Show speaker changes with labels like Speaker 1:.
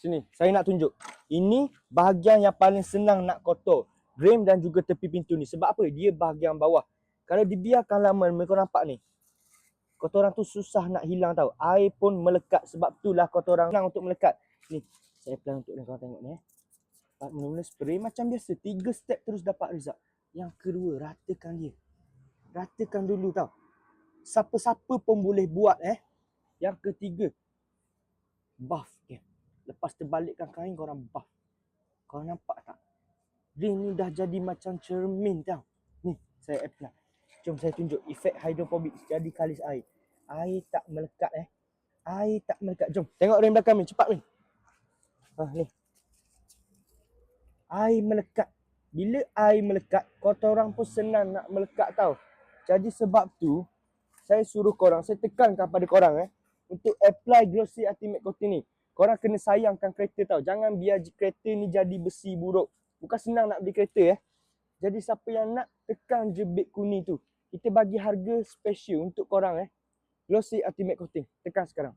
Speaker 1: Sini, saya nak tunjuk. Ini bahagian yang paling senang nak kotor. Rim dan juga tepi pintu ni. Sebab apa? Dia bahagian bawah. Kalau dibiarkan lama, mereka nampak ni. Kotoran tu susah nak hilang tau. Air pun melekat. Sebab itulah kotoran senang untuk melekat. Ni, saya plan untuk korang tengok ni. Mula-mula spray macam biasa. 3 step terus dapat result. Yang kedua, ratakan dia. Ratakan dulu tau. Siapa-siapa pun boleh buat Yang ketiga, buff dia. Lepas terbalikkan kain, korang buff. Korang nampak tak? Dia ni dah jadi macam cermin tau. Ni, saya apply. Jom saya tunjuk efek hidrophobic jadi kalis air. Air tak melekat Air tak melekat. Jom, tengok rim belakang ni. Cepat ni. Ni. Air melekat. Bila air melekat, kotoran pun senang nak melekat tau. Jadi sebab tu, saya suruh korang, saya tekankan pada korang untuk apply Glossy Ultimate Coating ni. Korang kena sayangkan kereta tau. Jangan biar kereta ni jadi besi buruk. Bukan senang nak beli kereta Jadi siapa yang nak, tekan je beg kuning tu. Kita bagi harga special untuk korang Glossy Ultimate Coating. Tekan sekarang.